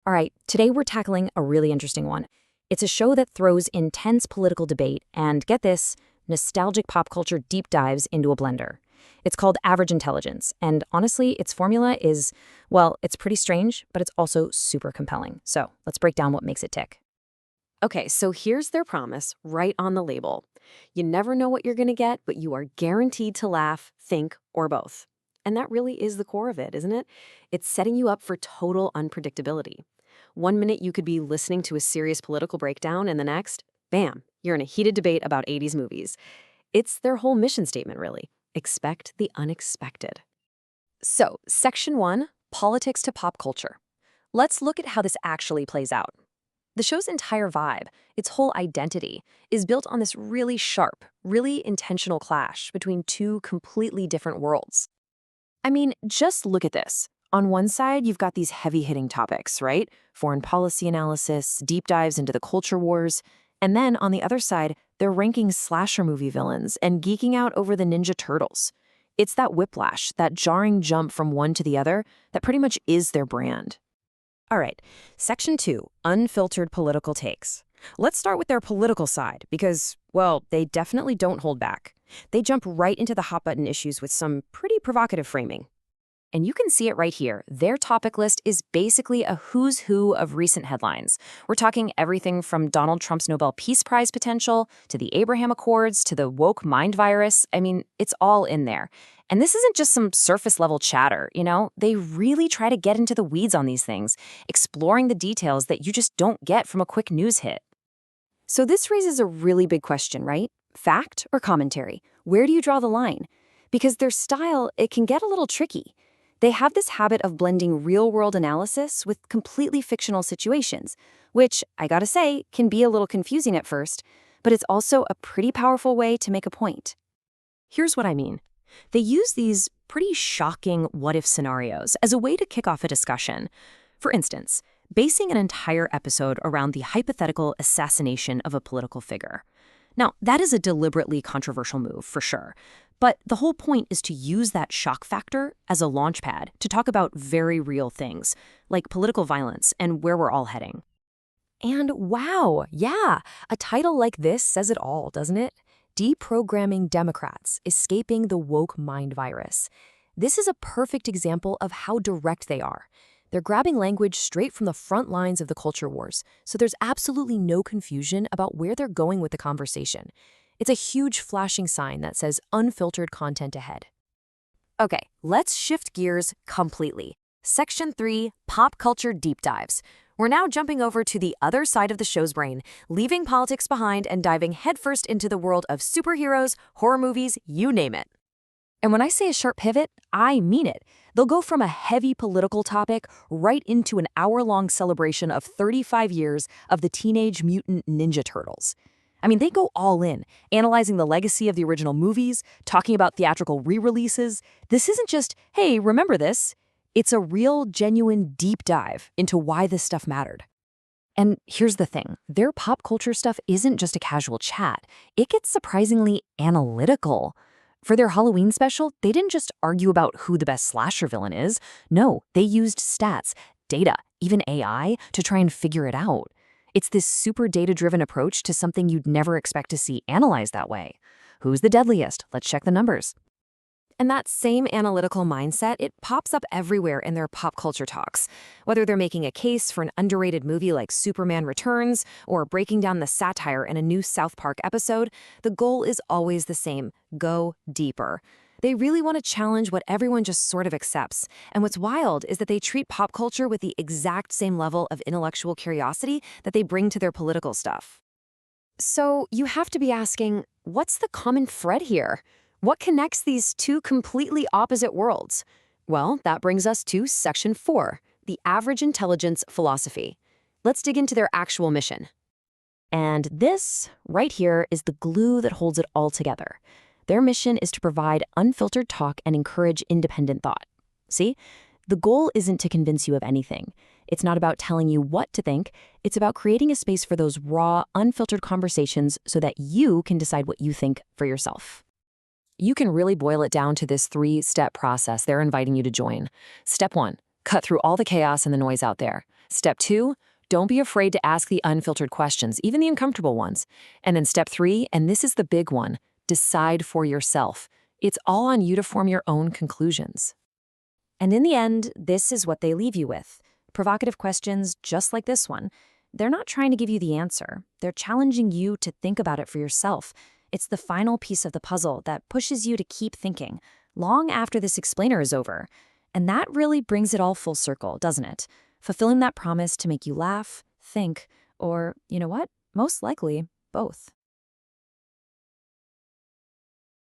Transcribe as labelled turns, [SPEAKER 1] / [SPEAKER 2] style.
[SPEAKER 1] All right, today we're tackling a really interesting one. It's a show that throws intense political debate and, get this, nostalgic pop culture deep dives into a blender. It's called Average Intelligence, and honestly, its formula is, well, it's pretty strange, but it's also super compelling. So let's break down what makes it tick.
[SPEAKER 2] Okay, so here's their promise right on the label. You never know what you're going to get, but you are guaranteed to laugh, think, or both. And that really is the core of it, isn't it? It's setting you up for total unpredictability. One minute you could be listening to a serious political breakdown, and the next, bam, you're in a heated debate about 80s movies. It's their whole mission statement, really. Expect the unexpected. So, Section 1, Politics to Pop Culture. Let's look at how this actually plays out. The show's entire vibe, its whole identity, is built on this really sharp, really intentional clash between two completely different worlds. I mean, just look at this. On one side, you've got these heavy-hitting topics, right? Foreign policy analysis, deep dives into the culture wars. And then on the other side, they're ranking slasher movie villains and geeking out over the Ninja Turtles. It's that whiplash, that jarring jump from one to the other, that pretty much is their brand. All right, Section 2, Unfiltered Political Takes. Let's start with their political side because, well, they definitely don't hold back. They jump right into the hot-button issues with some pretty provocative framing. And you can see it right here. Their topic list is basically a who's who of recent headlines. We're talking everything from Donald Trump's Nobel Peace Prize potential, to the Abraham Accords, to the woke mind virus. I mean, it's all in there. And this isn't just some surface-level chatter, you know? They really try to get into the weeds on these things, exploring the details that you just don't get from a quick news hit. So this raises a really big question, right? Fact or commentary? Where do you draw the line? Because their style, it can get a little tricky. They have this habit of blending real-world analysis with completely fictional situations, which, I gotta say, can be a little confusing at first, but it's also a pretty powerful way to make a point. Here's what I mean. They use these pretty shocking what-if scenarios as a way to kick off a discussion. For instance, basing an entire episode around the hypothetical assassination of a political figure. Now, that is a deliberately controversial move, for sure. But the whole point is to use that shock factor as a launchpad to talk about very real things, like political violence and where we're all heading. And wow, yeah, a title like this says it all, doesn't it? Deprogramming Democrats, Escaping the Woke Mind Virus. This is a perfect example of how direct they are. They're grabbing language straight from the front lines of the culture wars, so there's absolutely no confusion about where they're going with the conversation. It's a huge flashing sign that says unfiltered content ahead. Okay, let's shift gears completely. Section 3, Pop Culture Deep Dives. We're now jumping over to the other side of the show's brain, leaving politics behind and diving headfirst into the world of superheroes, horror movies, you name it. And when I say a sharp pivot, I mean it. They'll go from a heavy political topic right into an hour-long celebration of 35 years of the Teenage Mutant Ninja Turtles. I mean, they go all in, analyzing the legacy of the original movies, talking about theatrical re-releases. This isn't just, hey, remember this? It's a real, genuine deep dive into why this stuff mattered. And here's the thing, their pop culture stuff isn't just a casual chat. It gets surprisingly analytical. For their Halloween special, they didn't just argue about who the best slasher villain is. No, they used stats, data, even AI to try and figure it out. It's this super data-driven approach to something you'd never expect to see analyzed that way. Who's the deadliest? Let's check the numbers. And that same analytical mindset, it pops up everywhere in their pop culture talks. Whether they're making a case for an underrated movie like Superman Returns or breaking down the satire in a new South Park episode, the goal is always the same: go deeper. They really want to challenge what everyone just sort of accepts. And what's wild is that they treat pop culture with the exact same level of intellectual curiosity that they bring to their political stuff. So you have to be asking, what's the common thread here? What connects these two completely opposite worlds? Well, that brings us to Section 4, the Average Intelligence Philosophy. Let's dig into their actual mission. And this, right here, is the glue that holds it all together. Their mission is to provide unfiltered talk and encourage independent thought. See? The goal isn't to convince you of anything. It's not about telling you what to think. It's about creating a space for those raw, unfiltered conversations so that you can decide what you think for yourself. You can really boil it down to this 3-step process they're inviting you to join. Step 1, cut through all the chaos and the noise out there. Step 2, don't be afraid to ask the unfiltered questions, even the uncomfortable ones. And then step 3, and this is the big one, decide for yourself. It's all on you to form your own conclusions.
[SPEAKER 1] And in the end, this is what they leave you with. Provocative questions just like this one. They're not trying to give you the answer. They're challenging you to think about it for yourself. It's the final piece of the puzzle that pushes you to keep thinking, long after this explainer is over. And that really brings it all full circle, doesn't it? Fulfilling that promise to make you laugh, think, or, you know what? Most likely, both.